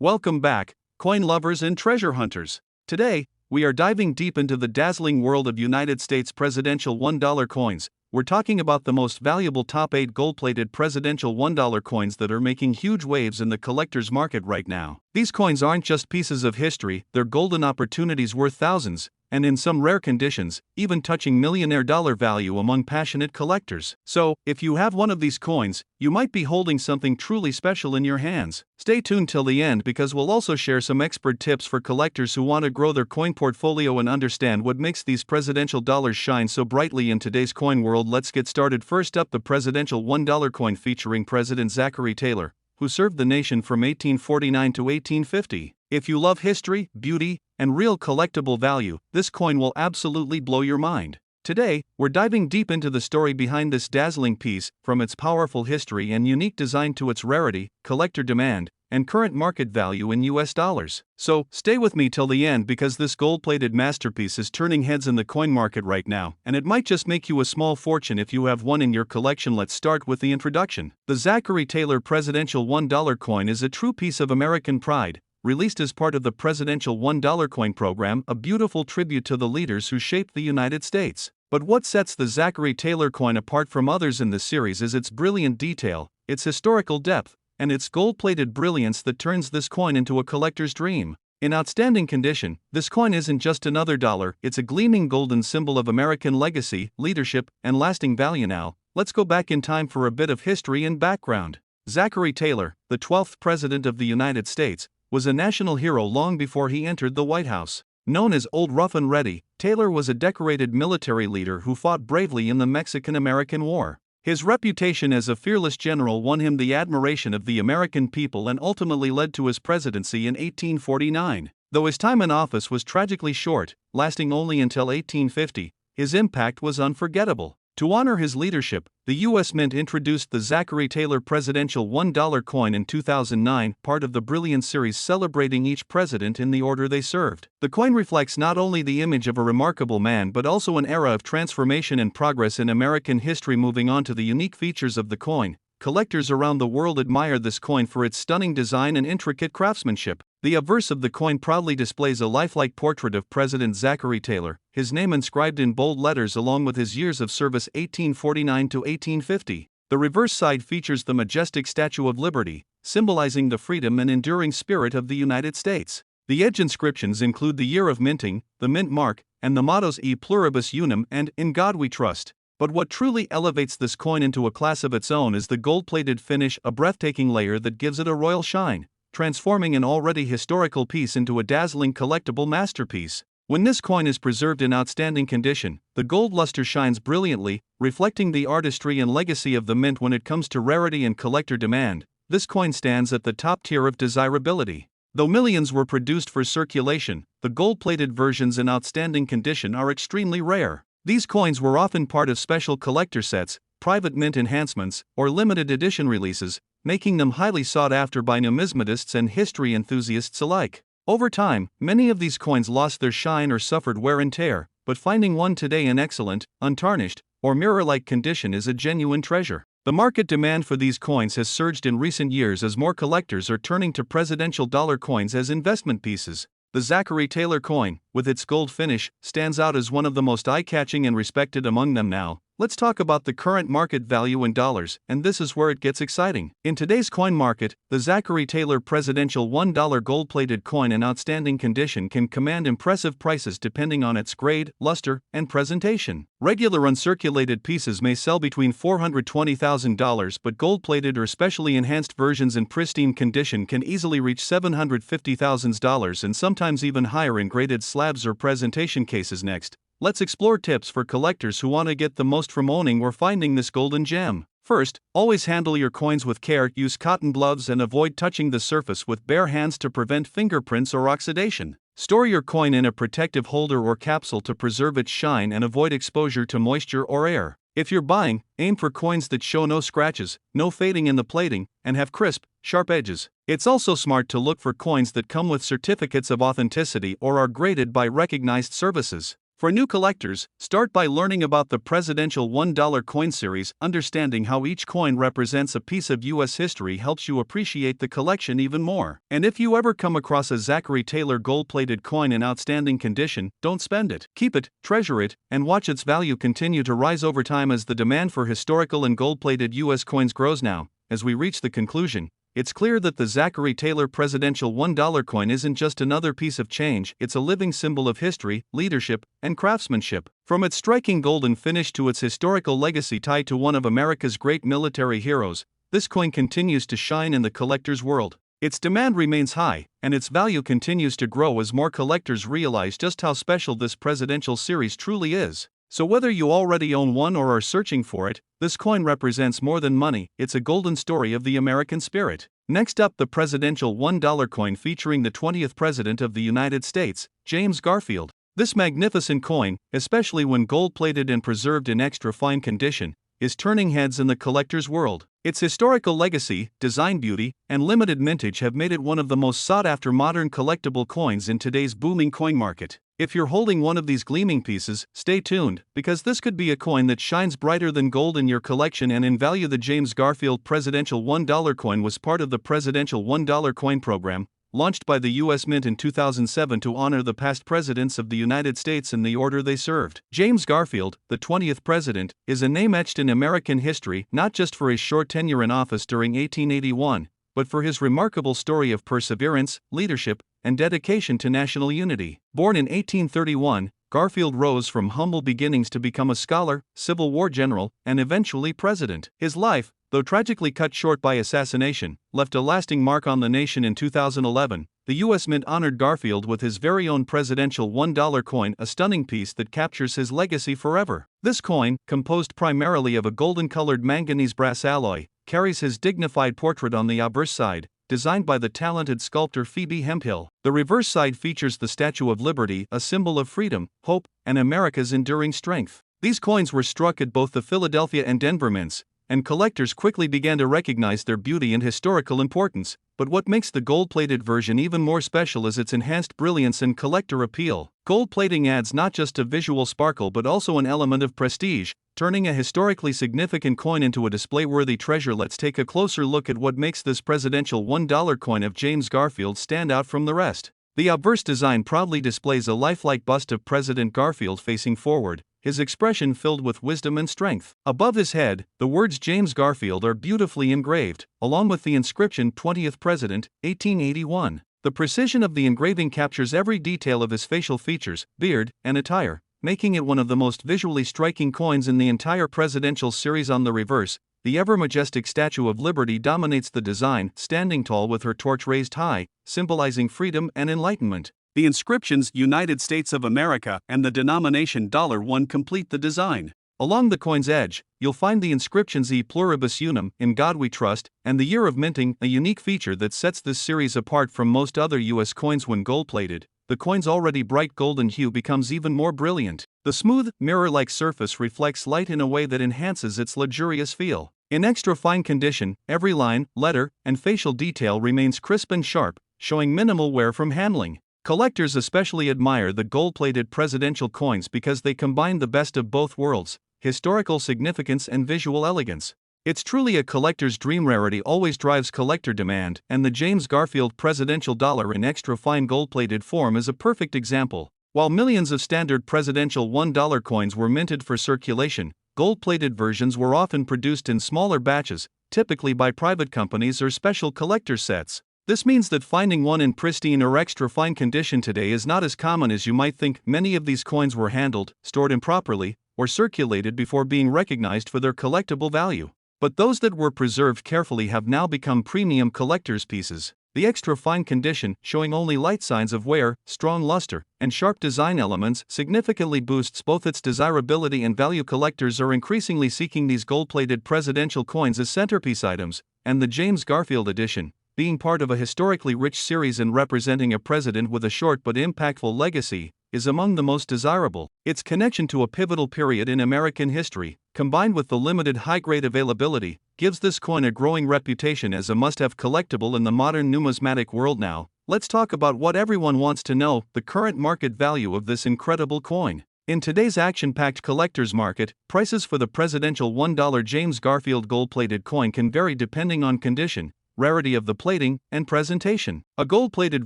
Welcome back, coin lovers and treasure hunters. Today, we are diving deep into the dazzling world of United States presidential $1 coins. We're talking about the most valuable top 8 gold-plated presidential $1 coins that are making huge waves in the collector's market right now. These coins aren't just pieces of history, they're golden opportunities worth thousands, and in some rare conditions, even touching millionaire dollar value among passionate collectors. So, if you have one of these coins, you might be holding something truly special in your hands. Stay tuned till the end because we'll also share some expert tips for collectors who want to grow their coin portfolio and understand what makes these presidential dollars shine so brightly in today's coin world. Let's get started. First up, the presidential $1 coin featuring President Zachary Taylor, who served the nation from 1849 to 1850. If you love history, beauty, and real collectible value, this coin will absolutely blow your mind. Today, we're diving deep into the story behind this dazzling piece, from its powerful history and unique design to its rarity, collector demand, and current market value in US dollars. So, stay with me till the end because this gold-plated masterpiece is turning heads in the coin market right now, and it might just make you a small fortune if you have one in your collection. Let's start with the introduction. The Zachary Taylor presidential $1 coin is a true piece of American pride. Released as part of the presidential $1 coin program, a beautiful tribute to the leaders who shaped the United States. But what sets the Zachary Taylor coin apart from others in this series is its brilliant detail, its historical depth, and its gold-plated brilliance that turns this coin into a collector's dream. In outstanding condition, this coin isn't just another dollar, it's a gleaming golden symbol of American legacy, leadership, and lasting value. Now, let's go back in time for a bit of history and background. Zachary Taylor, the 12th President of the United States, was a national hero long before he entered the White House. Known as Old Rough and Ready, Taylor was a decorated military leader who fought bravely in the Mexican-American War. His reputation as a fearless general won him the admiration of the American people and ultimately led to his presidency in 1849. Though his time in office was tragically short, lasting only until 1850, his impact was unforgettable. To honor his leadership, the U.S. Mint introduced the Zachary Taylor presidential $1 coin in 2009, part of the Brilliant series celebrating each president in the order they served. The coin reflects not only the image of a remarkable man but also an era of transformation and progress in American history. Moving on to the unique features of the coin, collectors around the world admire this coin for its stunning design and intricate craftsmanship. The obverse of the coin proudly displays a lifelike portrait of President Zachary Taylor, his name inscribed in bold letters along with his years of service 1849 to 1850. The reverse side features the majestic Statue of Liberty, symbolizing the freedom and enduring spirit of the United States. The edge inscriptions include the year of minting, the mint mark, and the mottos E pluribus unum and In God We Trust. But what truly elevates this coin into a class of its own is the gold-plated finish, a breathtaking layer that gives it a royal shine, transforming an already historical piece into a dazzling collectible masterpiece. When this coin is preserved in outstanding condition, the gold luster shines brilliantly, reflecting the artistry and legacy of the mint. When it comes to rarity and collector demand, this coin stands at the top tier of desirability. Though millions were produced for circulation, the gold-plated versions in outstanding condition are extremely rare. These coins were often part of special collector sets, private mint enhancements, or limited edition releases, making them highly sought after by numismatists and history enthusiasts alike. Over time, many of these coins lost their shine or suffered wear and tear, but finding one today in excellent, untarnished, or mirror-like condition is a genuine treasure. The market demand for these coins has surged in recent years as more collectors are turning to presidential dollar coins as investment pieces. The Zachary Taylor coin, with its gold finish, stands out as one of the most eye-catching and respected among them. Now, let's talk about the current market value in dollars, and this is where it gets exciting. In today's coin market, the Zachary Taylor presidential $1 gold-plated coin in outstanding condition can command impressive prices depending on its grade, luster, and presentation. Regular uncirculated pieces may sell between $420,000, but gold-plated or specially enhanced versions in pristine condition can easily reach $750,000 and sometimes even higher in graded slabs or presentation cases. Next, let's explore tips for collectors who want to get the most from owning or finding this golden gem. First, always handle your coins with care. Use cotton gloves and avoid touching the surface with bare hands to prevent fingerprints or oxidation. Store your coin in a protective holder or capsule to preserve its shine and avoid exposure to moisture or air. If you're buying, aim for coins that show no scratches, no fading in the plating, and have crisp, sharp edges. It's also smart to look for coins that come with certificates of authenticity or are graded by recognized services. For new collectors, start by learning about the presidential $1 coin series. Understanding how each coin represents a piece of U.S. history helps you appreciate the collection even more. And if you ever come across a Zachary Taylor gold-plated coin in outstanding condition, don't spend it. Keep it, treasure it, and watch its value continue to rise over time as the demand for historical and gold-plated U.S. coins grows. Now, as we reach the conclusion, it's clear that the Zachary Taylor presidential $1 coin isn't just another piece of change, it's a living symbol of history, leadership, and craftsmanship. From its striking golden finish to its historical legacy tied to one of America's great military heroes, this coin continues to shine in the collector's world. Its demand remains high, and its value continues to grow as more collectors realize just how special this presidential series truly is. So whether you already own one or are searching for it, this coin represents more than money, it's a golden story of the American spirit. Next up, the presidential $1 coin featuring the 20th President of the United States, James Garfield. This magnificent coin, especially when gold-plated and preserved in extra fine condition, is turning heads in the collector's world. Its historical legacy, design beauty, and limited mintage have made it one of the most sought-after modern collectible coins in today's booming coin market. If you're holding one of these gleaming pieces, stay tuned, because this could be a coin that shines brighter than gold in your collection and in value. The James Garfield presidential $1 coin was part of the presidential $1 coin program, launched by the U.S. Mint in 2007 to honor the past presidents of the United States in the order they served. James Garfield, the 20th president, is a name etched in American history not just for his short tenure in office during 1881, but for his remarkable story of perseverance, leadership, and dedication to national unity. Born in 1831, Garfield rose from humble beginnings to become a scholar, Civil War general, and eventually president. His life, though tragically cut short by assassination, left a lasting mark on the nation. In 2011, the U.S. Mint honored Garfield with his very own presidential $1 coin, a stunning piece that captures his legacy forever. This coin, composed primarily of a golden-colored manganese brass alloy, carries his dignified portrait on the obverse side, designed by the talented sculptor Phoebe Hemphill. The reverse side features the Statue of Liberty, a symbol of freedom, hope, and America's enduring strength. These coins were struck at both the Philadelphia and Denver mints, and collectors quickly began to recognize their beauty and historical importance. But what makes the gold-plated version even more special is its enhanced brilliance and collector appeal. Gold plating adds not just a visual sparkle but also an element of prestige, turning a historically significant coin into a display-worthy treasure. Let's take a closer look at what makes this presidential $1 coin of James Garfield stand out from the rest. The obverse design proudly displays a lifelike bust of President Garfield facing forward, his expression filled with wisdom and strength. Above his head, the words James Garfield are beautifully engraved, along with the inscription 20th President, 1881. The precision of the engraving captures every detail of his facial features, beard, and attire, making it one of the most visually striking coins in the entire presidential series. On the reverse, the ever-majestic Statue of Liberty dominates the design, standing tall with her torch raised high, symbolizing freedom and enlightenment. The inscriptions United States of America and the denomination $1 complete the design. Along the coin's edge, you'll find the inscriptions E Pluribus Unum, In God We Trust, and the year of minting, a unique feature that sets this series apart from most other U.S. coins. When gold-plated, the coin's already bright golden hue becomes even more brilliant. The smooth, mirror-like surface reflects light in a way that enhances its luxurious feel. In extra fine condition, every line, letter, and facial detail remains crisp and sharp, showing minimal wear from handling. Collectors especially admire the gold-plated presidential coins because they combine the best of both worlds, historical significance and visual elegance. It's truly a collector's dream. Rarity always drives collector demand, and the James Garfield presidential dollar in extra fine gold-plated form is a perfect example. While millions of standard presidential $1 coins were minted for circulation, gold-plated versions were often produced in smaller batches, typically by private companies or special collector sets. This means that finding one in pristine or extra fine condition today is not as common as you might think. Many of these coins were handled, stored improperly, or circulated before being recognized for their collectible value. But those that were preserved carefully have now become premium collector's pieces. The extra fine condition, showing only light signs of wear, strong luster, and sharp design elements, significantly boosts both its desirability and value. Collectors are increasingly seeking these gold-plated presidential coins as centerpiece items, and the James Garfield edition, being part of a historically rich series and representing a president with a short but impactful legacy, is among the most desirable. Its connection to a pivotal period in American history, combined with the limited high-grade availability, gives this coin a growing reputation as a must-have collectible in the modern numismatic world. Now, let's talk about what everyone wants to know: the current market value of this incredible coin. In today's action-packed collector's market, prices for the presidential $1 James Garfield gold-plated coin can vary depending on condition, rarity of the plating, and presentation. A gold-plated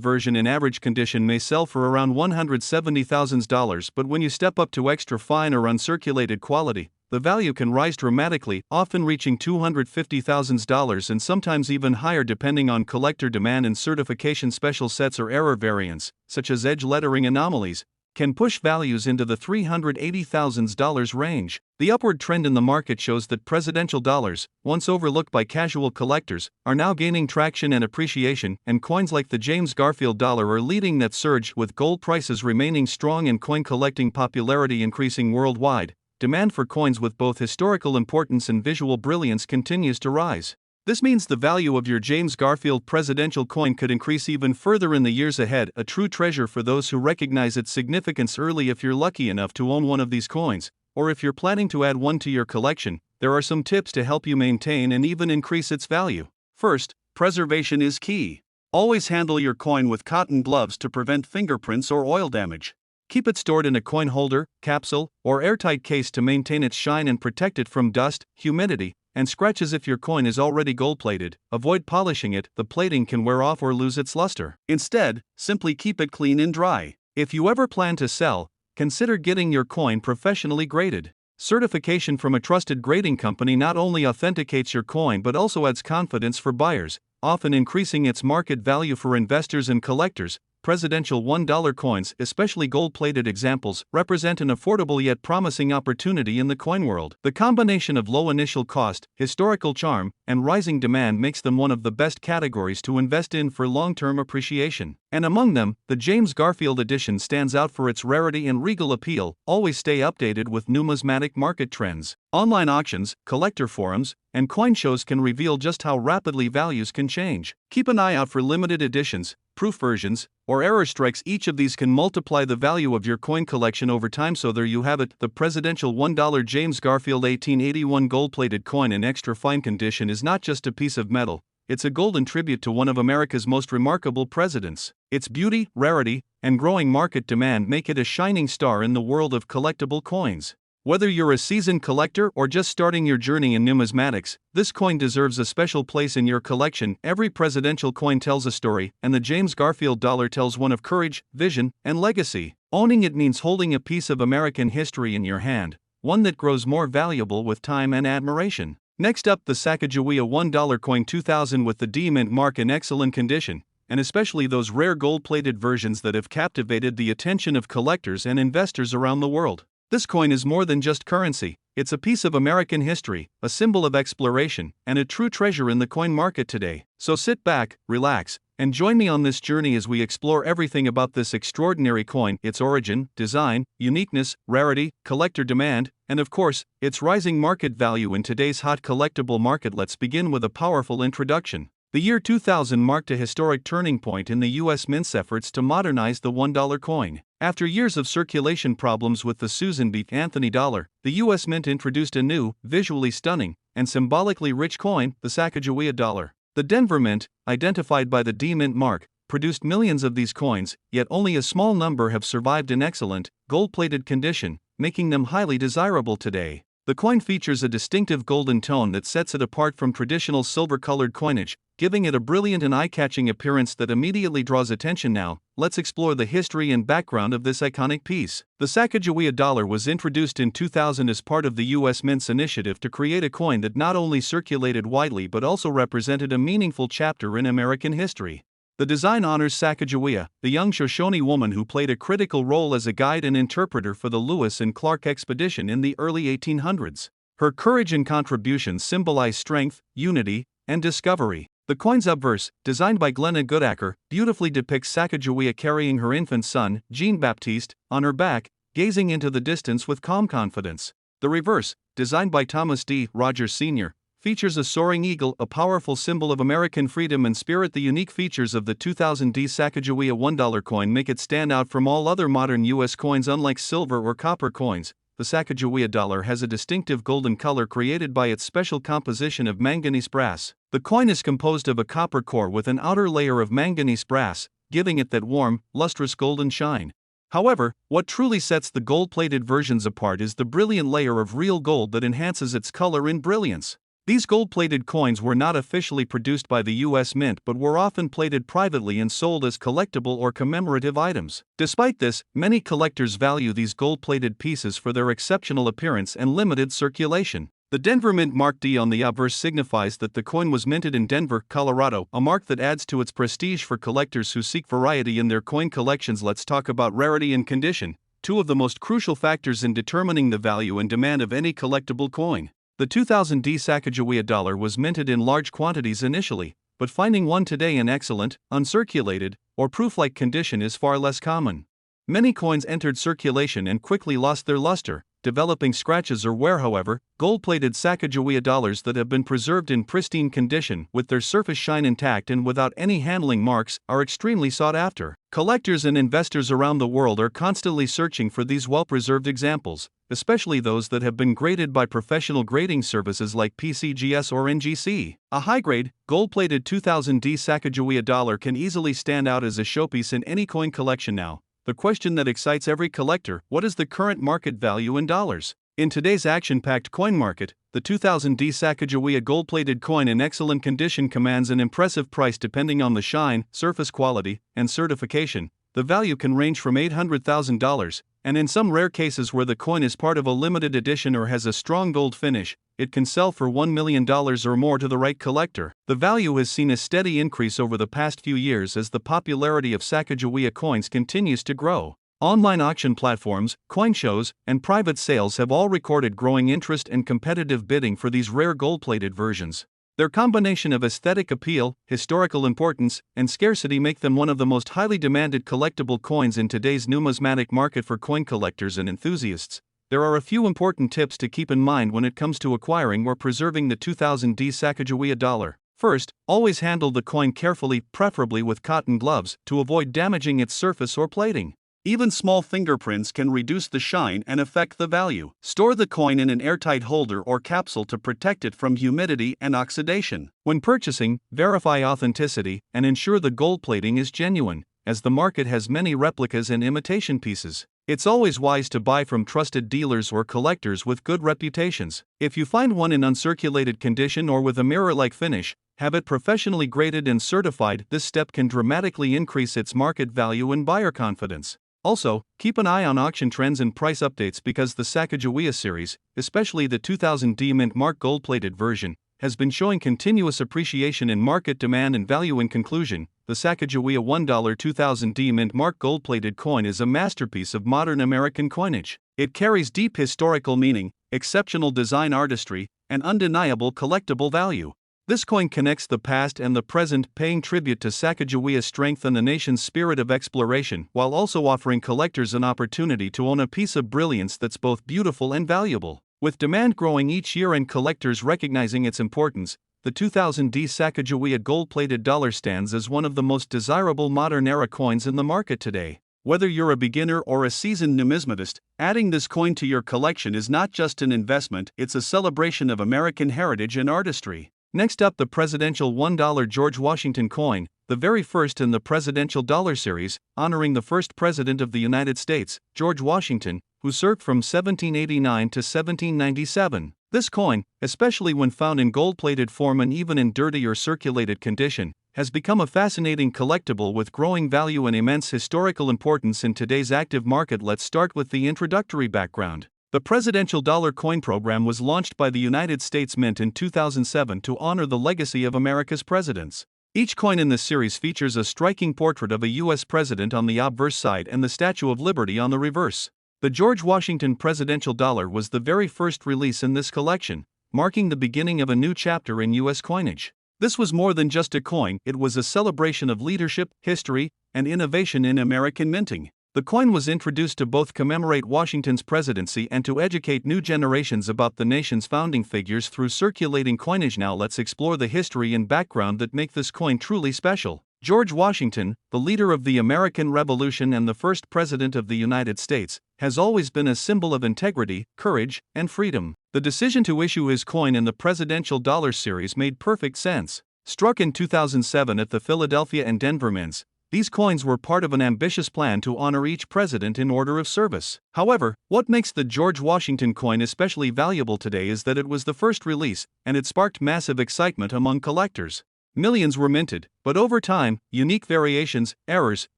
version in average condition may sell for around $170,000, but when you step up to extra fine or uncirculated quality, the value can rise dramatically, often reaching $250,000 and sometimes even higher depending on collector demand and certification. Special sets or error variants, such as edge lettering anomalies, can push values into the $380,000 range. The upward trend in the market shows that presidential dollars, once overlooked by casual collectors, are now gaining traction and appreciation, and coins like the James Garfield dollar are leading that surge, with gold prices remaining strong and coin collecting popularity increasing worldwide. Demand for coins with both historical importance and visual brilliance continues to rise. This means the value of your James Garfield presidential coin could increase even further in the years ahead, a true treasure for those who recognize its significance early. If you're lucky enough to own one of these coins, or if you're planning to add one to your collection, there are some tips to help you maintain and even increase its value. First, preservation is key. Always handle your coin with cotton gloves to prevent fingerprints or oil damage. Keep it stored in a coin holder, capsule, or airtight case to maintain its shine and protect it from dust, humidity, and scratches. If your coin is already gold-plated, avoid polishing it, the plating can wear off or lose its luster. Instead, simply keep it clean and dry. If you ever plan to sell, consider getting your coin professionally graded. Certification from a trusted grading company not only authenticates your coin but also adds confidence for buyers, often increasing its market value for investors and collectors. Presidential $1 coins, especially gold-plated examples, represent an affordable yet promising opportunity in the coin world. The combination of low initial cost, historical charm, and rising demand makes them one of the best categories to invest in for long-term appreciation. And among them, the James Garfield edition stands out for its rarity and regal appeal. Always stay updated with numismatic market trends. Online auctions, collector forums, and coin shows can reveal just how rapidly values can change. Keep an eye out for limited editions, proof versions, or error strikes. Each of these can multiply the value of your coin collection over time. So there you have it, the presidential $1 James Garfield 1881 gold-plated coin in extra fine condition is not just a piece of metal, it's a golden tribute to one of America's most remarkable presidents. Its beauty, rarity, and growing market demand make it a shining star in the world of collectible coins. Whether you're a seasoned collector or just starting your journey in numismatics, this coin deserves a special place in your collection. Every presidential coin tells a story, and the James Garfield dollar tells one of courage, vision, and legacy. Owning it means holding a piece of American history in your hand, one that grows more valuable with time and admiration. Next up, the Sacagawea $1 coin 2000 with the D mint mark in excellent condition, and especially those rare gold-plated versions that have captivated the attention of collectors and investors around the world. This coin is more than just currency, it's a piece of American history, a symbol of exploration, and a true treasure in the coin market today. So sit back, relax, and join me on this journey as we explore everything about this extraordinary coin, its origin, design, uniqueness, rarity, collector demand, and of course, its rising market value in today's hot collectible market. Let's begin with a powerful introduction. The year 2000 marked a historic turning point in the U.S. Mint's efforts to modernize the $1 coin. After years of circulation problems with the Susan B. Anthony dollar, the U.S. Mint introduced a new, visually stunning, and symbolically rich coin, the Sacagawea dollar. The Denver Mint, identified by the D Mint mark, produced millions of these coins, yet only a small number have survived in excellent, gold-plated condition, making them highly desirable today. The coin features a distinctive golden tone that sets it apart from traditional silver-colored coinage, giving it a brilliant and eye-catching appearance that immediately draws attention. Now, let's explore the history and background of this iconic piece. The Sacagawea dollar was introduced in 2000 as part of the U.S. Mint's initiative to create a coin that not only circulated widely but also represented a meaningful chapter in American history. The design honors Sacagawea, the young Shoshone woman who played a critical role as a guide and interpreter for the Lewis and Clark expedition in the early 1800s. Her courage and contributions symbolize strength, unity, and discovery. The coin's obverse, designed by Glenna Goodacker, beautifully depicts Sacagawea carrying her infant son, Jean-Baptiste, on her back, gazing into the distance with calm confidence. The reverse, designed by Thomas D. Rogers Sr., features a soaring eagle, a powerful symbol of American freedom and spirit. The unique features of the 2000 D Sacagawea $1 coin make it stand out from all other modern U.S. coins. Unlike silver or copper coins, the Sacagawea dollar has a distinctive golden color created by its special composition of manganese brass. The coin is composed of a copper core with an outer layer of manganese brass, giving it that warm, lustrous golden shine. However, what truly sets the gold-plated versions apart is the brilliant layer of real gold that enhances its color and brilliance. These gold-plated coins were not officially produced by the U.S. Mint but were often plated privately and sold as collectible or commemorative items. Despite this, many collectors value these gold-plated pieces for their exceptional appearance and limited circulation. The Denver Mint Mark D on the obverse signifies that the coin was minted in Denver, Colorado, a mark that adds to its prestige for collectors who seek variety in their coin collections. Let's talk about rarity and condition, two of the most crucial factors in determining the value and demand of any collectible coin. The 2000 Sacagawea dollar was minted in large quantities initially, but finding one today in excellent, uncirculated, or proof-like condition is far less common. Many coins entered circulation and quickly lost their luster, developing scratches or wear. However, gold-plated Sacagawea dollars that have been preserved in pristine condition, with their surface shine intact and without any handling marks, are extremely sought after. Collectors and investors around the world are constantly searching for these well-preserved examples, especially those that have been graded by professional grading services like PCGS or NGC. A high-grade, gold-plated 2000 Sacagawea dollar can easily stand out as a showpiece in any coin collection now. The question that excites every collector: what is the current market value in dollars? In today's action-packed coin market, the 2000 Sacagawea gold-plated coin in excellent condition commands an impressive price depending on the shine, surface quality, and certification. The value can range from $800,000, and in some rare cases where the coin is part of a limited edition or has a strong gold finish, it can sell for $1 million or more to the right collector. The value has seen a steady increase over the past few years as the popularity of Sacagawea coins continues to grow. Online auction platforms, coin shows, and private sales have all recorded growing interest and competitive bidding for these rare gold-plated versions. Their combination of aesthetic appeal, historical importance, and scarcity make them one of the most highly demanded collectible coins in today's numismatic market for coin collectors and enthusiasts. There are a few important tips to keep in mind when it comes to acquiring or preserving the 2000 Sacagawea dollar. First, always handle the coin carefully, preferably with cotton gloves, to avoid damaging its surface or plating. Even small fingerprints can reduce the shine and affect the value. Store the coin in an airtight holder or capsule to protect it from humidity and oxidation. When purchasing, verify authenticity and ensure the gold plating is genuine, as the market has many replicas and imitation pieces. It's always wise to buy from trusted dealers or collectors with good reputations. If you find one in uncirculated condition or with a mirror-like finish, have it professionally graded and certified. This step can dramatically increase its market value and buyer confidence. Also, keep an eye on auction trends and price updates because the Sacagawea series, especially the 2000 Mint Mark gold-plated version, has been showing continuous appreciation in market demand and value. In conclusion, the Sacagawea $1 2000 Mint Mark gold-plated coin is a masterpiece of modern American coinage. It carries deep historical meaning, exceptional design artistry, and undeniable collectible value. This coin connects the past and the present, paying tribute to Sacagawea's strength and the nation's spirit of exploration, while also offering collectors an opportunity to own a piece of brilliance that's both beautiful and valuable. With demand growing each year and collectors recognizing its importance, the 2000 Sacagawea gold-plated dollar stands as one of the most desirable modern-era coins in the market today. Whether you're a beginner or a seasoned numismatist, adding this coin to your collection is not just an investment, it's a celebration of American heritage and artistry. Next up, the presidential $1 George Washington coin, the very first in the presidential dollar series, honoring the first president of the United States, George Washington, who served from 1789 to 1797. This coin, especially when found in gold-plated form and even in dirty or circulated condition, has become a fascinating collectible with growing value and immense historical importance in today's active market. Let's start with the introductory background. The Presidential Dollar Coin Program was launched by the United States Mint in 2007 to honor the legacy of America's presidents. Each coin in this series features a striking portrait of a U.S. president on the obverse side and the Statue of Liberty on the reverse. The George Washington Presidential Dollar was the very first release in this collection, marking the beginning of a new chapter in U.S. coinage. This was more than just a coin, it was a celebration of leadership, history, and innovation in American minting. The coin was introduced to both commemorate Washington's presidency and to educate new generations about the nation's founding figures through circulating coinage. Now let's explore the history and background that make this coin truly special. George Washington, the leader of the American Revolution and the first president of the United States, has always been a symbol of integrity, courage, and freedom. The decision to issue his coin in the Presidential Dollar Series made perfect sense. Struck in 2007 at the Philadelphia and Denver Mints, These coins were part of an ambitious plan to honor each president in order of service. However, what makes the George Washington coin especially valuable today is that it was the first release, and it sparked massive excitement among collectors. Millions were minted, but over time, unique variations, errors,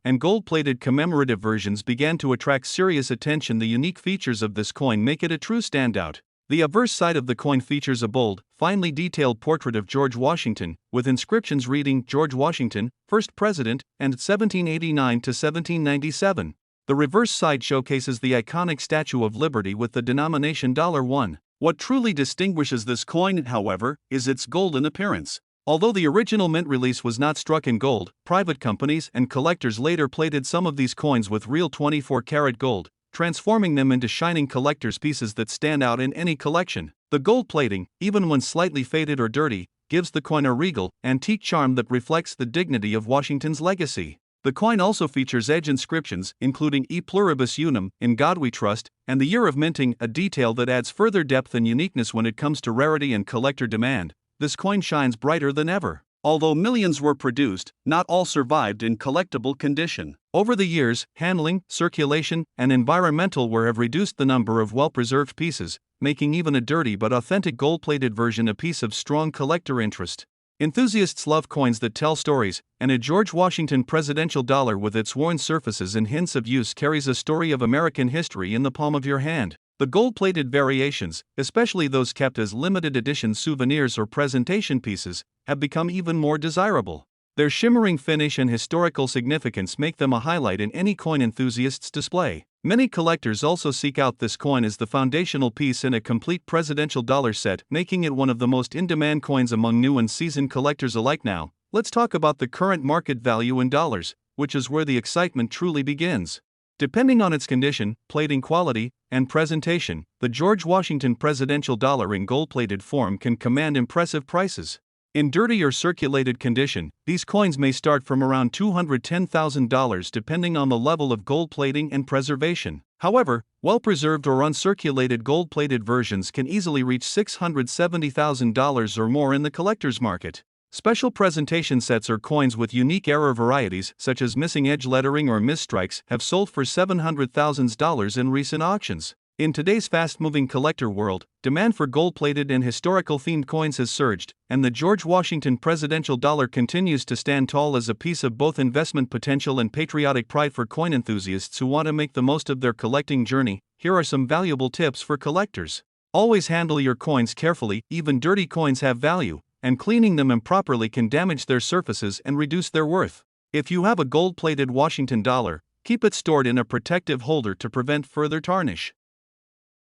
and gold-plated commemorative versions began to attract serious attention. The unique features of this coin make it a true standout. The obverse side of the coin features a bold, finely detailed portrait of George Washington, with inscriptions reading George Washington, First President, and 1789 to 1797. The reverse side showcases the iconic Statue of Liberty with the denomination $1. What truly distinguishes this coin, however, is its golden appearance. Although the original mint release was not struck in gold, private companies and collectors later plated some of these coins with real 24-karat gold, transforming them into shining collector's pieces that stand out in any collection. The gold plating, even when slightly faded or dirty, gives the coin a regal, antique charm that reflects the dignity of Washington's legacy. The coin also features edge inscriptions, including E Pluribus Unum, In God We Trust, and the year of minting, a detail that adds further depth and uniqueness when it comes to rarity and collector demand. This coin shines brighter than ever. Although millions were produced, not all survived in collectible condition. Over the years, handling, circulation, and environmental wear have reduced the number of well-preserved pieces, making even a dirty but authentic gold-plated version a piece of strong collector interest. Enthusiasts love coins that tell stories, and a George Washington presidential dollar with its worn surfaces and hints of use carries a story of American history in the palm of your hand. The gold-plated variations, especially those kept as limited edition souvenirs or presentation pieces, have become even more desirable. Their shimmering finish and historical significance make them a highlight in any coin enthusiast's display. Many collectors also seek out this coin as the foundational piece in a complete presidential dollar set, making it one of the most in-demand coins among new and seasoned collectors alike. Now, let's talk about the current market value in dollars, which is where the excitement truly begins. Depending on its condition, plating quality, and presentation, the George Washington presidential dollar in gold-plated form can command impressive prices. In dirty or circulated condition, these coins may start from around $210,000 depending on the level of gold plating and preservation. However, well-preserved or uncirculated gold-plated versions can easily reach $670,000 or more in the collector's market. Special presentation sets or coins with unique error varieties, such as missing edge lettering or misstrikes, have sold for $700,000 in recent auctions. In today's fast-moving collector world, demand for gold-plated and historical-themed coins has surged, and the George Washington presidential dollar continues to stand tall as a piece of both investment potential and patriotic pride for coin enthusiasts who want to make the most of their collecting journey. Here are some valuable tips for collectors. Always handle your coins carefully. Even dirty coins have value, and cleaning them improperly can damage their surfaces and reduce their worth. If you have a gold-plated Washington dollar, keep it stored in a protective holder to prevent further tarnish.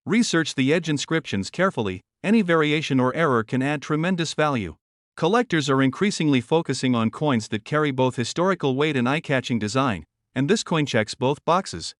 Research the edge inscriptions carefully. Any variation or error can add tremendous value. Collectors are increasingly focusing on coins that carry both historical weight and eye-catching design, and this coin checks both boxes.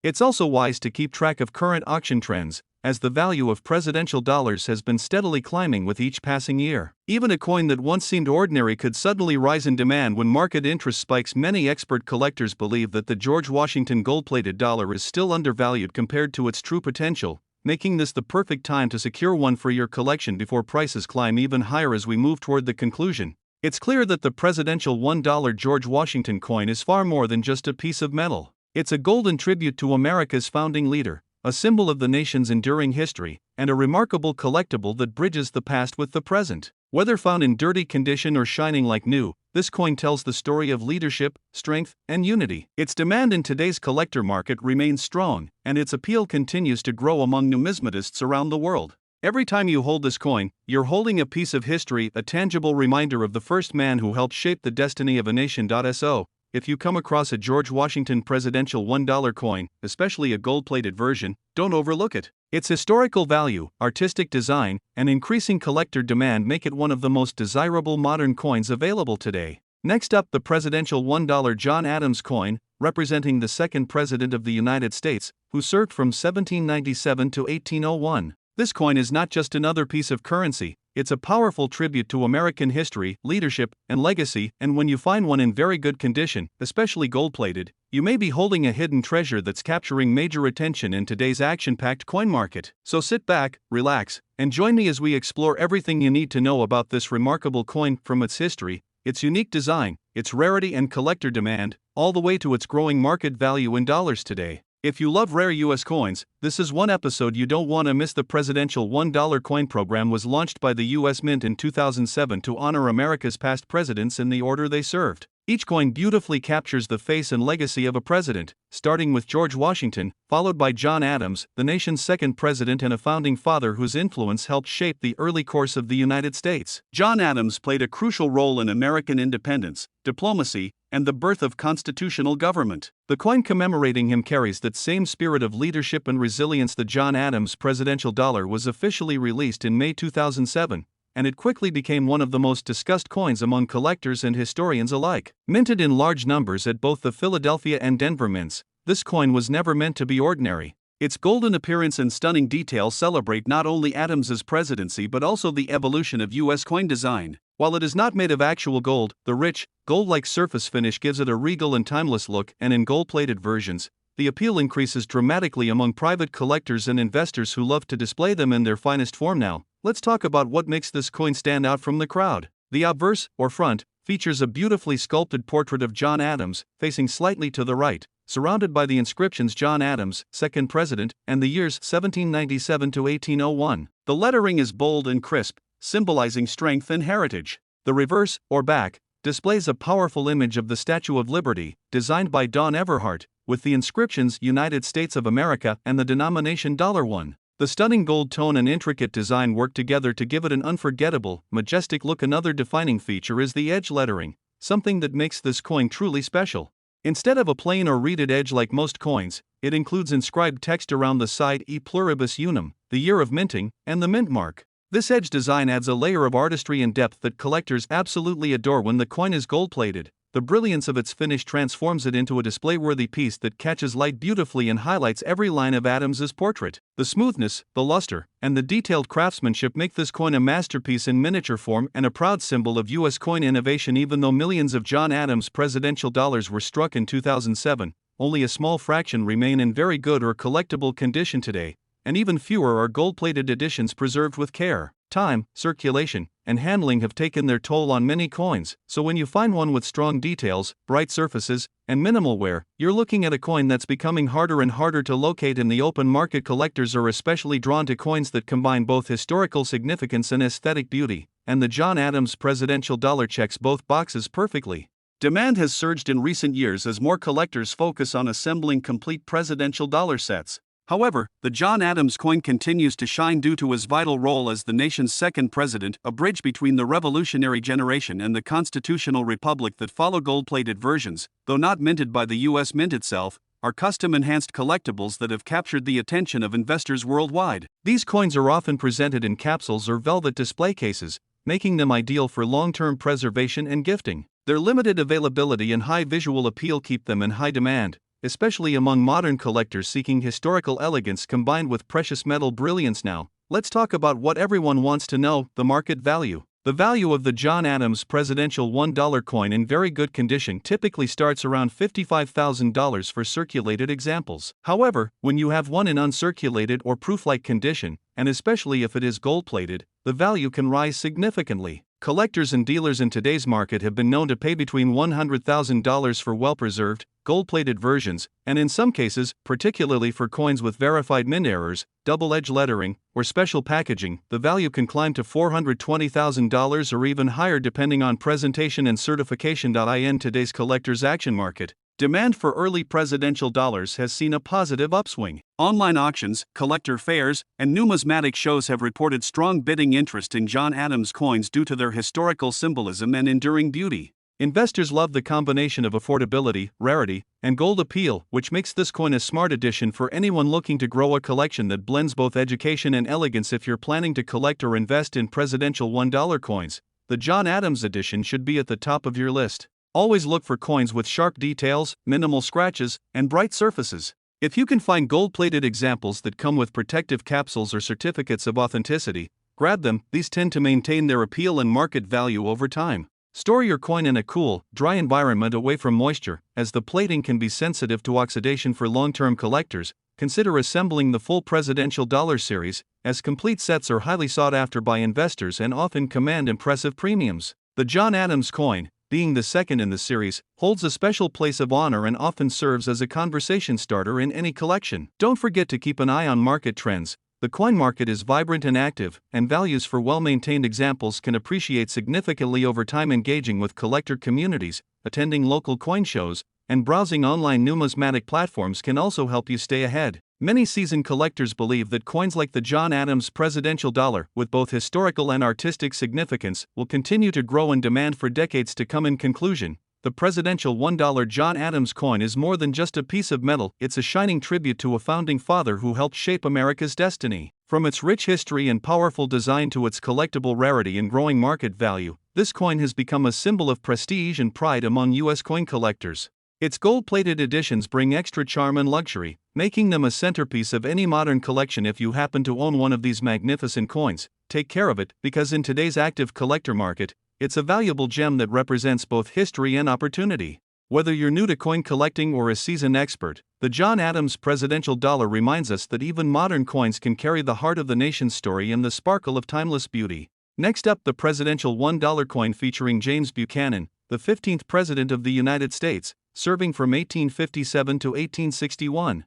It's also wise to keep track of current auction trends, as the value of presidential dollars has been steadily climbing with each passing year. Even a coin that once seemed ordinary could suddenly rise in demand when market interest spikes. Many expert collectors believe that the George Washington gold-plated dollar is still undervalued compared to its true potential, making this the perfect time to secure one for your collection before prices climb even higher. As we move toward the conclusion, it's clear that the presidential $1 George Washington coin is far more than just a piece of metal. It's a golden tribute to America's founding leader, a symbol of the nation's enduring history, and a remarkable collectible that bridges the past with the present. Whether found in dirty condition or shining like new, this coin tells the story of leadership, strength, and unity. Its demand in today's collector market remains strong, and its appeal continues to grow among numismatists around the world. Every time you hold this coin, you're holding a piece of history, a tangible reminder of the first man who helped shape the destiny of a nation. So, if you come across a George Washington presidential $1 coin, especially a gold-plated version, don't overlook it. Its historical value, artistic design, and increasing collector demand make it one of the most desirable modern coins available today. Next up, the presidential $1 John Adams coin, representing the second president of the United States, who served from 1797 to 1801. This coin is not just another piece of currency. It's a powerful tribute to American history, leadership, and legacy, and when you find one in very good condition, especially gold-plated, you may be holding a hidden treasure that's capturing major attention in today's action-packed coin market. So sit back, relax, and join me as we explore everything you need to know about this remarkable coin, from its history, its unique design, its rarity and collector demand, all the way to its growing market value in dollars today. If you love rare US coins, this is one episode you don't want to miss. The presidential $1 coin program was launched by the US Mint in 2007 to honor America's past presidents in the order they served. Each coin beautifully captures the face and legacy of a president, starting with George Washington, followed by John Adams, the nation's second president and a founding father whose influence helped shape the early course of the United States. John Adams played a crucial role in American independence, diplomacy, and the birth of constitutional government. The coin commemorating him carries that same spirit of leadership and resilience. The John Adams presidential dollar was officially released in May 2007, and it quickly became one of the most discussed coins among collectors and historians alike. Minted in large numbers at both the Philadelphia and Denver mints, this coin was never meant to be ordinary. Its golden appearance and stunning details celebrate not only Adams's presidency but also the evolution of U.S. coin design. While it is not made of actual gold, the rich, gold-like surface finish gives it a regal and timeless look, and in gold-plated versions, the appeal increases dramatically among private collectors and investors who love to display them in their finest form. Now, let's talk about what makes this coin stand out from the crowd. The obverse, or front, features a beautifully sculpted portrait of John Adams, facing slightly to the right, surrounded by the inscriptions John Adams, second president, and the years 1797 to 1801. The lettering is bold and crisp, symbolizing strength and heritage. The reverse, or back, displays a powerful image of the Statue of Liberty, designed by Don Everhart, with the inscriptions United States of America and the denomination $1. The stunning gold tone and intricate design work together to give it an unforgettable, majestic look. Another defining feature is the edge lettering, something that makes this coin truly special. Instead of a plain or reeded edge like most coins, it includes inscribed text around the side: E pluribus unum, the year of minting, and the mint mark. This edge design adds a layer of artistry and depth that collectors absolutely adore. When the coin is gold-plated, the brilliance of its finish transforms it into a display-worthy piece that catches light beautifully and highlights every line of Adams's portrait. The smoothness, the luster, and the detailed craftsmanship make this coin a masterpiece in miniature form and a proud symbol of U.S. coin innovation. Even though millions of John Adams presidential dollars were struck in 2007, only a small fraction remain in very good or collectible condition today, and even fewer are gold-plated editions preserved with care. Time, circulation, and handling have taken their toll on many coins, so when you find one with strong details, bright surfaces, and minimal wear, you're looking at a coin that's becoming harder and harder to locate in the open market. Collectors are especially drawn to coins that combine both historical significance and aesthetic beauty, and the John Adams presidential dollar checks both boxes perfectly. Demand has surged in recent years as more collectors focus on assembling complete presidential dollar sets. However, the John Adams coin continues to shine due to his vital role as the nation's second president, a bridge between the revolutionary generation and the constitutional republic that follow. Gold-plated versions, though not minted by the U.S. Mint itself, are custom-enhanced collectibles that have captured the attention of investors worldwide. These coins are often presented in capsules or velvet display cases, making them ideal for long-term preservation and gifting. Their limited availability and high visual appeal keep them in high demand, especially among modern collectors seeking historical elegance combined with precious metal brilliance. Now, let's talk about what everyone wants to know: the market value. The value of the John Adams presidential $1 coin in very good condition typically starts around $55,000 for circulated examples. However, when you have one in uncirculated or proof-like condition, and especially if it is gold-plated, the value can rise significantly. Collectors and dealers in today's market have been known to pay between $100,000 for well-preserved, gold-plated versions, and in some cases, particularly for coins with verified mint errors, double-edged lettering, or special packaging, the value can climb to $420,000 or even higher depending on presentation and certification. In today's collector's action market, demand for early presidential dollars has seen a positive upswing. Online auctions, collector fairs, and numismatic shows have reported strong bidding interest in John Adams coins due to their historical symbolism and enduring beauty. Investors love the combination of affordability, rarity, and gold appeal, which makes this coin a smart addition for anyone looking to grow a collection that blends both education and elegance. If you're planning to collect or invest in presidential $1 coins, the John Adams edition should be at the top of your list. Always look for coins with sharp details, minimal scratches, and bright surfaces. If you can find gold-plated examples that come with protective capsules or certificates of authenticity, grab them. These tend to maintain their appeal and market value over time. Store your coin in a cool, dry environment away from moisture, as the plating can be sensitive to oxidation. For long-term collectors, consider assembling the full presidential dollar series, as complete sets are highly sought after by investors and often command impressive premiums. The John Adams coin, being the second in the series, holds a special place of honor and often serves as a conversation starter in any collection. Don't forget to keep an eye on market trends. The coin market is vibrant and active, and values for well-maintained examples can appreciate significantly over time. Engaging with collector communities, attending local coin shows, and browsing online numismatic platforms can also help you stay ahead. Many seasoned collectors believe that coins like the John Adams presidential dollar, with both historical and artistic significance, will continue to grow in demand for decades to come. In conclusion, the presidential $1 John Adams coin is more than just a piece of metal, it's a shining tribute to a founding father who helped shape America's destiny. From its rich history and powerful design to its collectible rarity and growing market value, this coin has become a symbol of prestige and pride among U.S. coin collectors. Its gold-plated editions bring extra charm and luxury, making them a centerpiece of any modern collection. If you happen to own one of these magnificent coins, take care of it, because in today's active collector market, it's a valuable gem that represents both history and opportunity. Whether you're new to coin collecting or a seasoned expert, the John Adams presidential dollar reminds us that even modern coins can carry the heart of the nation's story and the sparkle of timeless beauty. Next up, the presidential $1 coin featuring James Buchanan, the 15th President of the United States, serving from 1857 to 1861.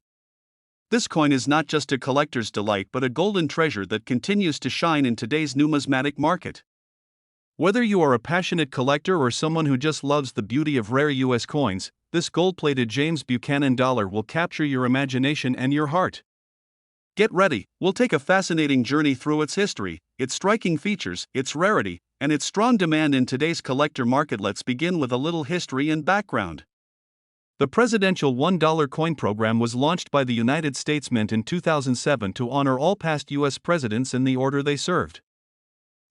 This coin is not just a collector's delight but a golden treasure that continues to shine in today's numismatic market. Whether you are a passionate collector or someone who just loves the beauty of rare U.S. coins, this gold-plated James Buchanan dollar will capture your imagination and your heart. Get ready, we'll take a fascinating journey through its history, its striking features, its rarity, and its strong demand in today's collector market. Let's begin with a little history and background. The presidential $1 coin program was launched by the United States Mint in 2007 to honor all past U.S. presidents in the order they served.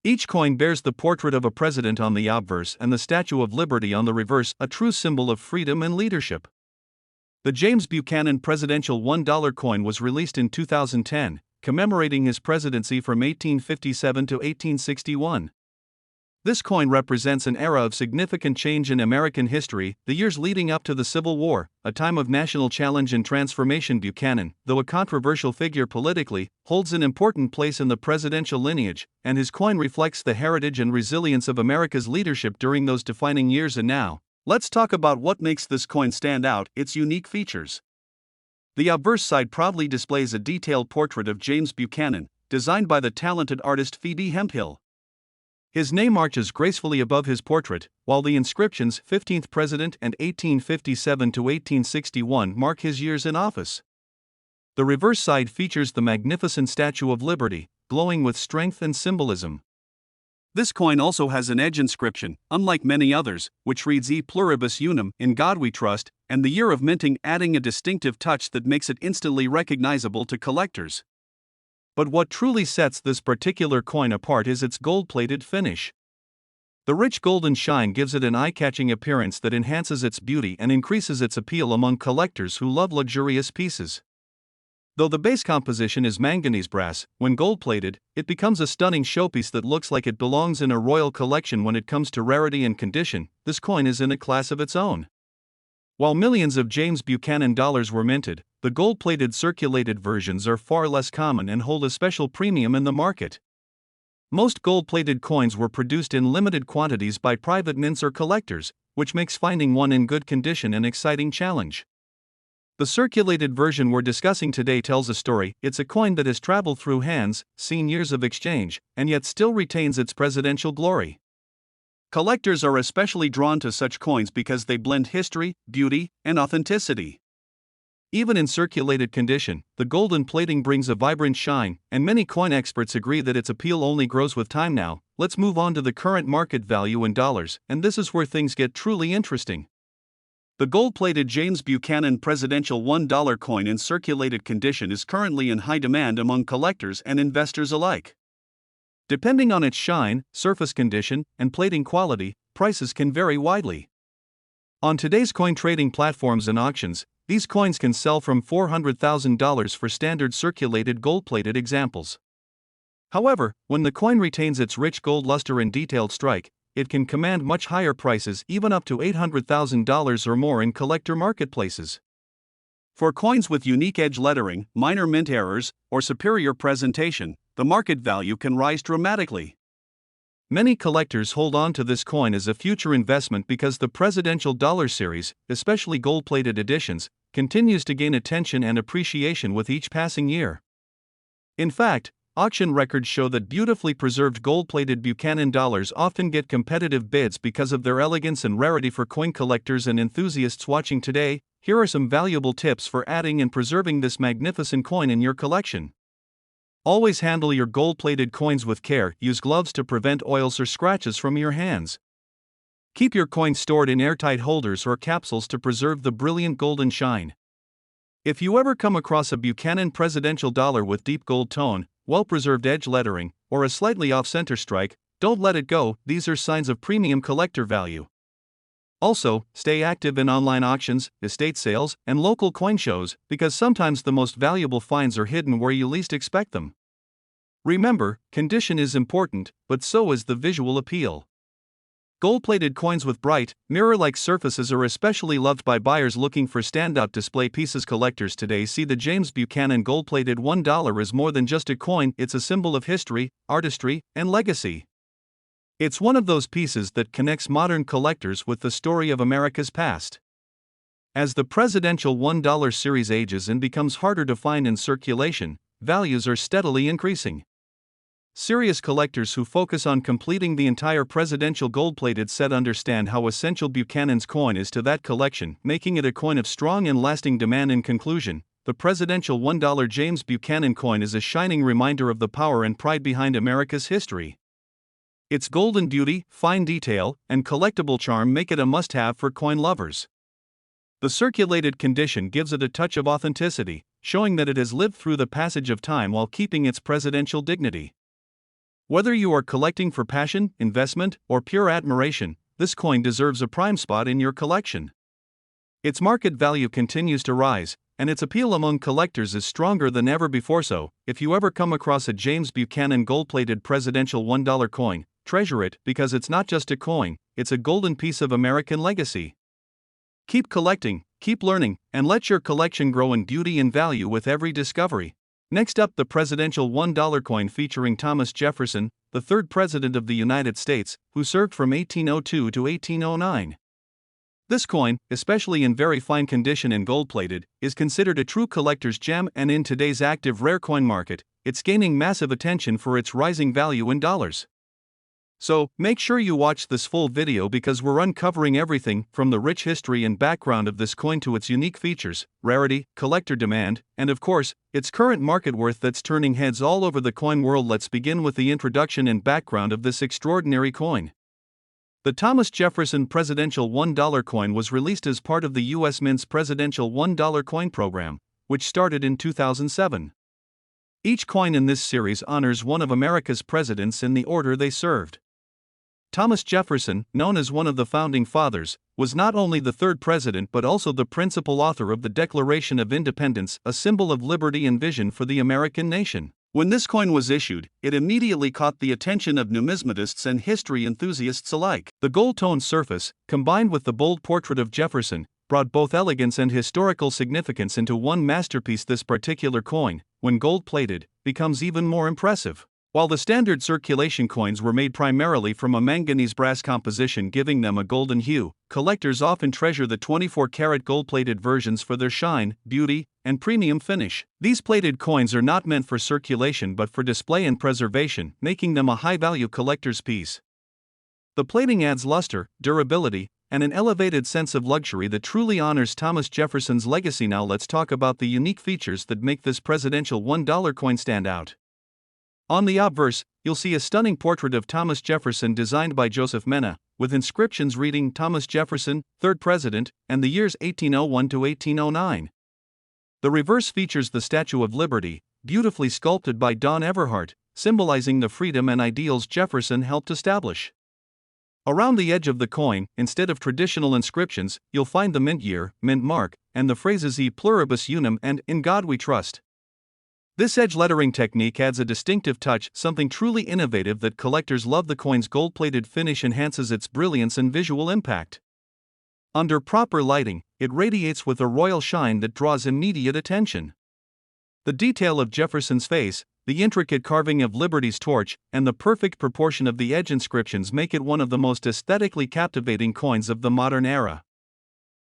Each coin bears the portrait of a president on the obverse and the Statue of Liberty on the reverse, a true symbol of freedom and leadership. The James Buchanan presidential $1 coin was released in 2010, commemorating his presidency from 1857 to 1861. This coin represents an era of significant change in American history, the years leading up to the Civil War, a time of national challenge and transformation. Buchanan, though a controversial figure politically, holds an important place in the presidential lineage, and his coin reflects the heritage and resilience of America's leadership during those defining years. And now, let's talk about what makes this coin stand out, its unique features. The obverse side proudly displays a detailed portrait of James Buchanan, designed by the talented artist Phoebe Hemphill. His name arches gracefully above his portrait, while the inscriptions 15th President and 1857 to 1861 mark his years in office. The reverse side features the magnificent Statue of Liberty, glowing with strength and symbolism. This coin also has an edge inscription, unlike many others, which reads E pluribus unum, in God we trust, and the year of minting, adding a distinctive touch that makes it instantly recognizable to collectors. But what truly sets this particular coin apart is its gold-plated finish. The rich golden shine gives it an eye-catching appearance that enhances its beauty and increases its appeal among collectors who love luxurious pieces. Though the base composition is manganese brass, when gold-plated, it becomes a stunning showpiece that looks like it belongs in a royal collection. When it comes to rarity and condition, this coin is in a class of its own. While millions of James Buchanan dollars were minted, the gold-plated circulated versions are far less common and hold a special premium in the market. Most gold-plated coins were produced in limited quantities by private mints or collectors, which makes finding one in good condition an exciting challenge. The circulated version we're discussing today tells a story. It's a coin that has traveled through hands, seen years of exchange, and yet still retains its presidential glory. Collectors are especially drawn to such coins because they blend history, beauty, and authenticity. Even in circulated condition, the golden plating brings a vibrant shine, and many coin experts agree that its appeal only grows with time. Now, let's move on to the current market value in dollars, and this is where things get truly interesting. The gold-plated James Buchanan presidential $1 coin in circulated condition is currently in high demand among collectors and investors alike. Depending on its shine, surface condition, and plating quality, prices can vary widely. On today's coin trading platforms and auctions, these coins can sell from $400,000 for standard circulated gold-plated examples. However, when the coin retains its rich gold luster and detailed strike, it can command much higher prices, even up to $800,000 or more in collector marketplaces. For coins with unique edge lettering, minor mint errors, or superior presentation, the market value can rise dramatically. Many collectors hold on to this coin as a future investment because the presidential dollar series, especially gold-plated editions, continues to gain attention and appreciation with each passing year. In fact, auction records show that beautifully preserved gold-plated Buchanan dollars often get competitive bids because of their elegance and rarity. For coin collectors and enthusiasts watching today, here are some valuable tips for adding and preserving this magnificent coin in your collection. Always handle your gold-plated coins with care. Use gloves to prevent oils or scratches from your hands. Keep your coins stored in airtight holders or capsules to preserve the brilliant golden shine. If you ever come across a Buchanan presidential dollar with deep gold tone, well-preserved edge lettering, or a slightly off-center strike, don't let it go. These are signs of premium collector value. Also, stay active in online auctions, estate sales, and local coin shows, because sometimes the most valuable finds are hidden where you least expect them. Remember, condition is important, but so is the visual appeal. Gold-plated coins with bright, mirror-like surfaces are especially loved by buyers looking for standout display pieces. Collectors today see the James Buchanan gold-plated $1 as more than just a coin. It's a symbol of history, artistry, and legacy. It's one of those pieces that connects modern collectors with the story of America's past. As the presidential $1 series ages and becomes harder to find in circulation, values are steadily increasing. Serious collectors who focus on completing the entire presidential gold-plated set understand how essential Buchanan's coin is to that collection, making it a coin of strong and lasting demand. In conclusion, the presidential $1 James Buchanan coin is a shining reminder of the power and pride behind America's history. Its golden beauty, fine detail, and collectible charm make it a must-have for coin lovers. The circulated condition gives it a touch of authenticity, showing that it has lived through the passage of time while keeping its presidential dignity. Whether you are collecting for passion, investment, or pure admiration, this coin deserves a prime spot in your collection. Its market value continues to rise, and its appeal among collectors is stronger than ever before. So, if you ever come across a James Buchanan gold-plated presidential $1 coin, treasure it, because it's not just a coin, it's a golden piece of American legacy. Keep collecting, keep learning, and let your collection grow in beauty and value with every discovery. Next up, the presidential $1 coin featuring Thomas Jefferson, the third president of the United States, who served from 1802 to 1809. This coin, especially in very fine condition and gold-plated, is considered a true collector's gem, and in today's active rare coin market, it's gaining massive attention for its rising value in dollars. So, make sure you watch this full video because we're uncovering everything from the rich history and background of this coin to its unique features, rarity, collector demand, and of course, its current market worth that's turning heads all over the coin world. Let's begin with the introduction and background of this extraordinary coin. The Thomas Jefferson presidential $1 coin was released as part of the U.S. Mint's presidential $1 coin program, which started in 2007. Each coin in this series honors one of America's presidents in the order they served. Thomas Jefferson, known as one of the founding fathers, was not only the third president but also the principal author of the Declaration of Independence, a symbol of liberty and vision for the American nation. When this coin was issued, it immediately caught the attention of numismatists and history enthusiasts alike. The gold-toned surface, combined with the bold portrait of Jefferson, brought both elegance and historical significance into one masterpiece. This particular coin, when gold-plated, becomes even more impressive. While the standard circulation coins were made primarily from a manganese brass composition giving them a golden hue, collectors often treasure the 24-karat gold-plated versions for their shine, beauty, and premium finish. These plated coins are not meant for circulation but for display and preservation, making them a high-value collector's piece. The plating adds luster, durability, and an elevated sense of luxury that truly honors Thomas Jefferson's legacy. Now let's talk about the unique features that make this presidential $1 coin stand out. On the obverse, you'll see a stunning portrait of Thomas Jefferson designed by Joseph Mena, with inscriptions reading Thomas Jefferson, 3rd President, and the years 1801 to 1809. The reverse features the Statue of Liberty, beautifully sculpted by Don Everhart, symbolizing the freedom and ideals Jefferson helped establish. Around the edge of the coin, instead of traditional inscriptions, you'll find the mint year, mint mark, and the phrases E pluribus unum and In God We Trust. This edge lettering technique adds a distinctive touch, something truly innovative that collectors love. The coin's gold-plated finish enhances its brilliance and visual impact. Under proper lighting, it radiates with a royal shine that draws immediate attention. The detail of Jefferson's face, The intricate carving of Liberty's torch and the perfect proportion of the edge inscriptions make it one of the most aesthetically captivating coins of the modern era.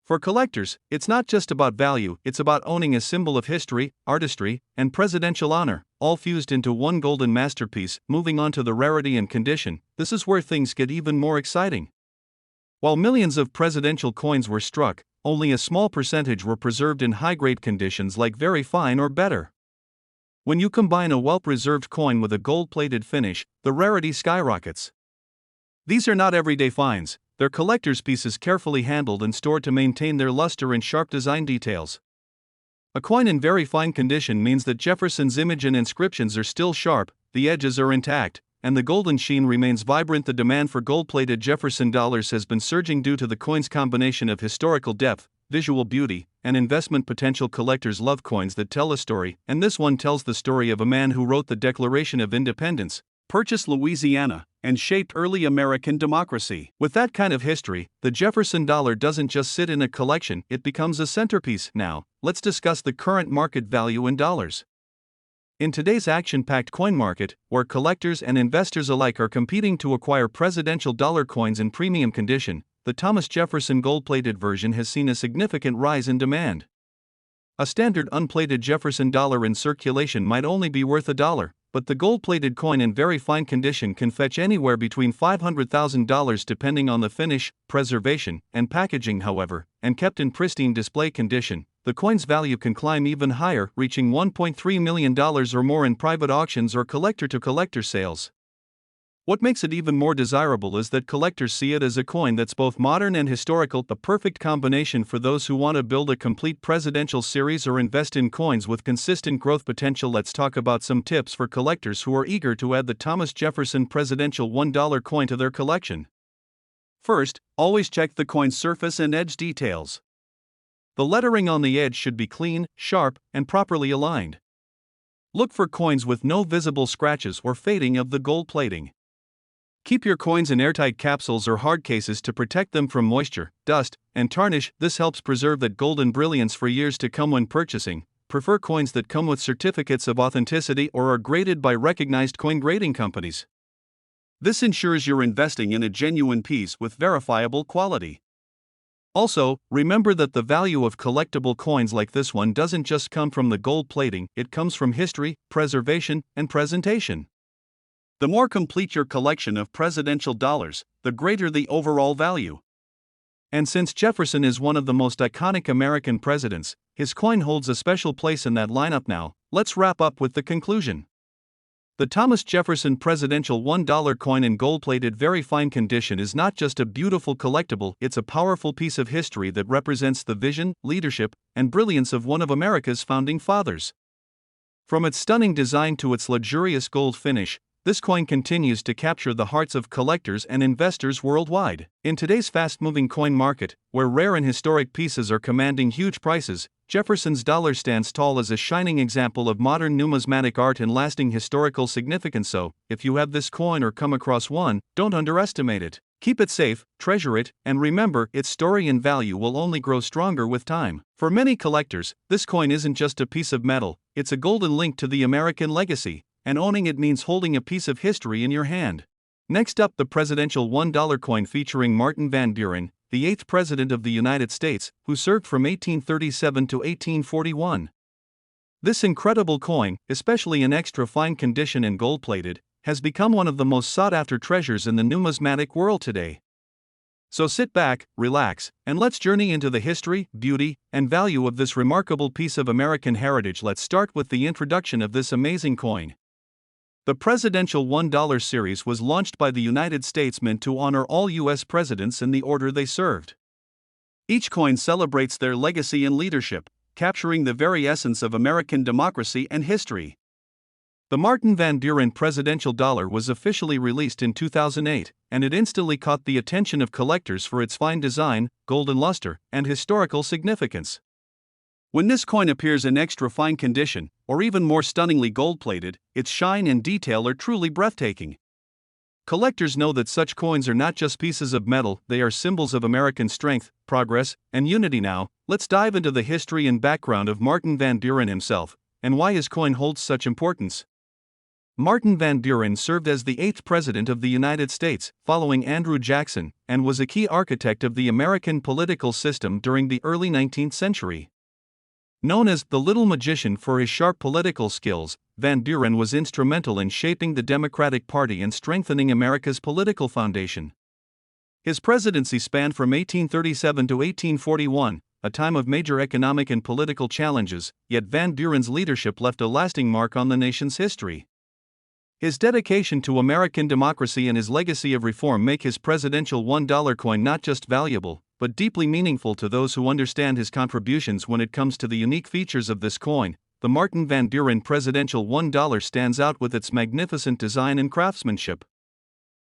For collectors, it's not just about value, it's about owning a symbol of history, artistry, and presidential honor, all fused into one golden masterpiece. Moving on to the rarity and condition, this is where things get even more exciting. While millions of presidential coins were struck, only a small percentage were preserved in high-grade conditions like very fine or better. When you combine a well-preserved coin with a gold-plated finish, the rarity skyrockets. These are not everyday finds, they're collector's pieces carefully handled and stored to maintain their luster and sharp design details. A coin in very fine condition means that Jefferson's image and inscriptions are still sharp, the edges are intact, and the golden sheen remains vibrant. The demand for gold-plated Jefferson dollars has been surging due to the coin's combination of historical depth, visual beauty, and investment potential. Collectors love coins that tell a story, and this one tells the story of a man who wrote the Declaration of Independence, purchased Louisiana, and shaped early American democracy. With that kind of history, the Jefferson dollar doesn't just sit in a collection, it becomes a centerpiece. Now, let's discuss the current market value in dollars. In today's action-packed coin market, where collectors and investors alike are competing to acquire presidential dollar coins in premium condition, the Thomas Jefferson gold-plated version has seen a significant rise in demand. A standard unplated Jefferson dollar in circulation might only be worth $1, but the gold-plated coin in very fine condition can fetch anywhere between $500,000 depending on the finish, preservation, and packaging. However, and kept in pristine display condition, the coin's value can climb even higher, reaching $1.3 million or more in private auctions or collector-to-collector sales. What makes it even more desirable is that collectors see it as a coin that's both modern and historical, the perfect combination for those who want to build a complete presidential series or invest in coins with consistent growth potential. Let's talk about some tips for collectors who are eager to add the Thomas Jefferson presidential $1 coin to their collection. First, always check the coin's surface and edge details. The lettering on the edge should be clean, sharp, and properly aligned. Look for coins with no visible scratches or fading of the gold plating. Keep your coins in airtight capsules or hard cases to protect them from moisture, dust, and tarnish. This helps preserve that golden brilliance for years to come. When purchasing, prefer coins that come with certificates of authenticity or are graded by recognized coin grading companies. This ensures you're investing in a genuine piece with verifiable quality. Also, remember that the value of collectible coins like this one doesn't just come from the gold plating, it comes from history, preservation, and presentation. The more complete your collection of presidential dollars, the greater the overall value. And since Jefferson is one of the most iconic American presidents, his coin holds a special place in that lineup. Now, let's wrap up with the conclusion. The Thomas Jefferson presidential $1 coin in gold-plated very fine condition is not just a beautiful collectible, it's a powerful piece of history that represents the vision, leadership, and brilliance of one of America's founding fathers. From its stunning design to its luxurious gold finish, this coin continues to capture the hearts of collectors and investors worldwide. In today's fast-moving coin market, where rare and historic pieces are commanding huge prices, Jefferson's dollar stands tall as a shining example of modern numismatic art and lasting historical significance. So, if you have this coin or come across one, don't underestimate it. Keep it safe, treasure it, and remember, its story and value will only grow stronger with time. For many collectors, this coin isn't just a piece of metal, it's a golden link to the American legacy, and owning it means holding a piece of history in your hand. Next up, the presidential $1 coin featuring Martin Van Buren, the 8th President of the United States, who served from 1837 to 1841. This incredible coin, especially in extra fine condition and gold-plated, has become one of the most sought-after treasures in the numismatic world today. So sit back, relax, and let's journey into the history, beauty, and value of this remarkable piece of American heritage. Let's start with the introduction of this amazing coin. The presidential $1 series was launched by the United States Mint to honor all U.S. presidents in the order they served. Each coin celebrates their legacy and leadership, capturing the very essence of American democracy and history. The Martin Van Buren presidential dollar was officially released in 2008, and it instantly caught the attention of collectors for its fine design, golden luster, and historical significance. When this coin appears in extra fine condition, or even more stunningly gold-plated, its shine and detail are truly breathtaking. Collectors know that such coins are not just pieces of metal, they are symbols of American strength, progress, and unity. Now, let's dive into the history and background of Martin Van Buren himself, and why his coin holds such importance. Martin Van Buren served as the 8th President of the United States, following Andrew Jackson, and was a key architect of the American political system during the early 19th century. Known as the Little Magician for his sharp political skills, Van Buren was instrumental in shaping the Democratic Party and strengthening America's political foundation. His presidency spanned from 1837 to 1841, a time of major economic and political challenges, yet Van Buren's leadership left a lasting mark on the nation's history. His dedication to American democracy and his legacy of reform make his presidential $1 coin not just valuable, but deeply meaningful to those who understand his contributions. When it comes to the unique features of this coin, the Martin Van Buren presidential $1 stands out with its magnificent design and craftsmanship.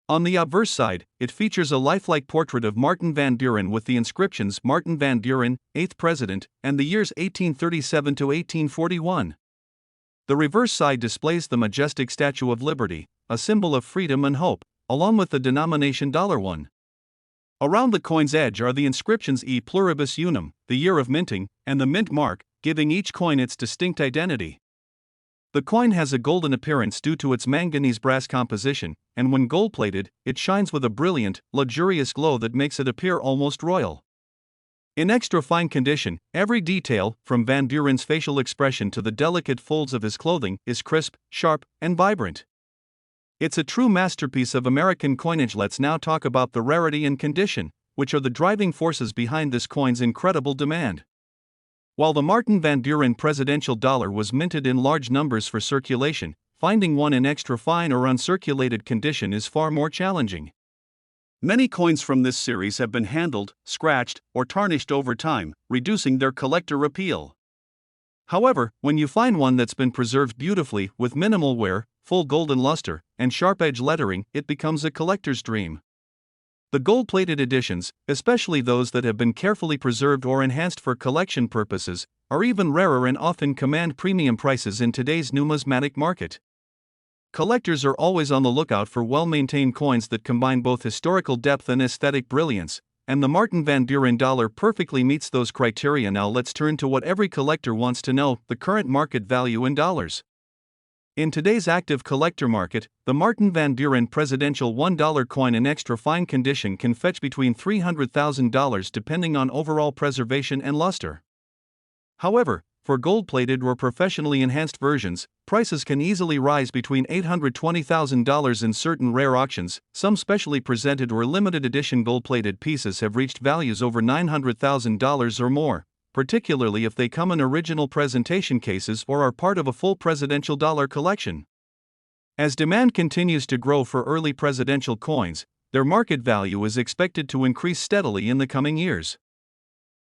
On the obverse side, it features a lifelike portrait of Martin Van Buren with the inscriptions Martin Van Buren, 8th President, and the years 1837 to 1841. The reverse side displays the majestic Statue of Liberty, a symbol of freedom and hope, along with the denomination $1. Around the coin's edge are the inscriptions E Pluribus Unum, the year of minting, and the mint mark, giving each coin its distinct identity. The coin has a golden appearance due to its manganese brass composition, and when gold-plated, it shines with a brilliant, luxurious glow that makes it appear almost royal. In extra fine condition, every detail, from Van Buren's facial expression to the delicate folds of his clothing, is crisp, sharp, and vibrant. It's a true masterpiece of American coinage. Let's now talk about the rarity and condition, which are the driving forces behind this coin's incredible demand. While the Martin Van Buren presidential dollar was minted in large numbers for circulation, finding one in extra fine or uncirculated condition is far more challenging. Many coins from this series have been handled, scratched, or tarnished over time, reducing their collector appeal. However, when you find one that's been preserved beautifully, with minimal wear, full golden luster, and sharp-edge lettering, it becomes a collector's dream. The gold-plated editions, especially those that have been carefully preserved or enhanced for collection purposes, are even rarer and often command premium prices in today's numismatic market. Collectors are always on the lookout for well-maintained coins that combine both historical depth and aesthetic brilliance, and the Martin Van Buren dollar perfectly meets those criteria. Now let's turn to what every collector wants to know: the current market value in dollars. In today's active collector market, the Martin Van Buren presidential $1 coin in extra fine condition can fetch between $300,000 depending on overall preservation and luster. However, for gold-plated or professionally enhanced versions, prices can easily rise between $820,000 in certain rare auctions. Some specially presented or limited edition gold-plated pieces have reached values over $900,000 or more, particularly if they come in original presentation cases or are part of a full presidential dollar collection. As demand continues to grow for early presidential coins, their market value is expected to increase steadily in the coming years.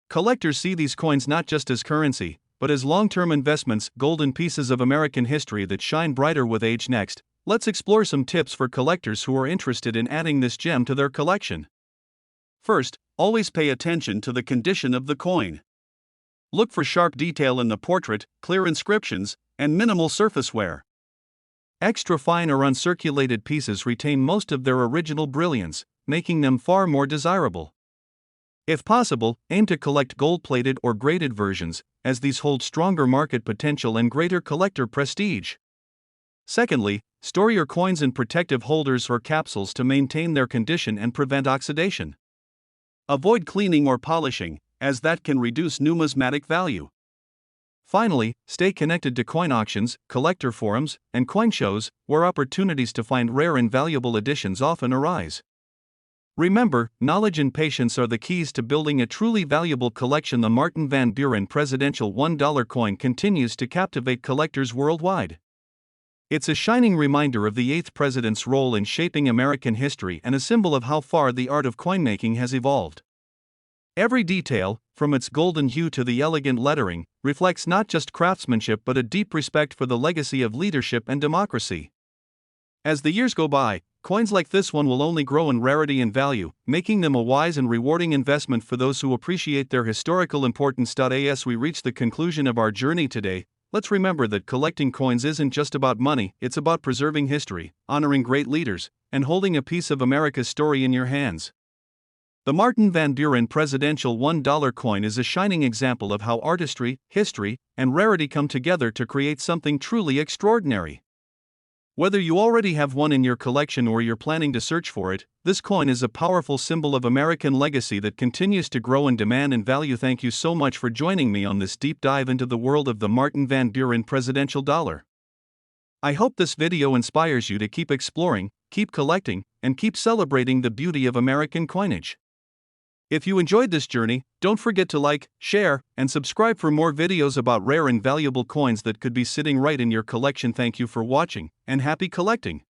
Collectors see these coins not just as currency, but as long-term investments, golden pieces of American history that shine brighter with age. Next, let's explore some tips for collectors who are interested in adding this gem to their collection. First, always pay attention to the condition of the coin. Look for sharp detail in the portrait, clear inscriptions, and minimal surface wear. Extra fine or uncirculated pieces retain most of their original brilliance, making them far more desirable. If possible, aim to collect gold-plated or graded versions, as these hold stronger market potential and greater collector prestige. Secondly, store your coins in protective holders or capsules to maintain their condition and prevent oxidation. Avoid cleaning or polishing, as that can reduce numismatic value. Finally, stay connected to coin auctions, collector forums, and coin shows, where opportunities to find rare and valuable editions often arise. Remember, knowledge and patience are the keys to building a truly valuable collection. The Martin Van Buren presidential $1 coin continues to captivate collectors worldwide. It's a shining reminder of the 8th president's role in shaping American history and a symbol of how far the art of coinmaking has evolved. Every detail, from its golden hue to the elegant lettering, reflects not just craftsmanship but a deep respect for the legacy of leadership and democracy. As the years go by, coins like this one will only grow in rarity and value, making them a wise and rewarding investment for those who appreciate their historical importance. As we reach the conclusion of our journey today, let's remember that collecting coins isn't just about money, it's about preserving history, honoring great leaders, and holding a piece of America's story in your hands. The Martin Van Buren presidential $1 coin is a shining example of how artistry, history, and rarity come together to create something truly extraordinary. Whether you already have one in your collection or you're planning to search for it, this coin is a powerful symbol of American legacy that continues to grow in demand and value. Thank you so much for joining me on this deep dive into the world of the Martin Van Buren presidential dollar. I hope this video inspires you to keep exploring, keep collecting, and keep celebrating the beauty of American coinage. If you enjoyed this journey, don't forget to like, share, and subscribe for more videos about rare and valuable coins that could be sitting right in your collection. Thank you for watching, and happy collecting!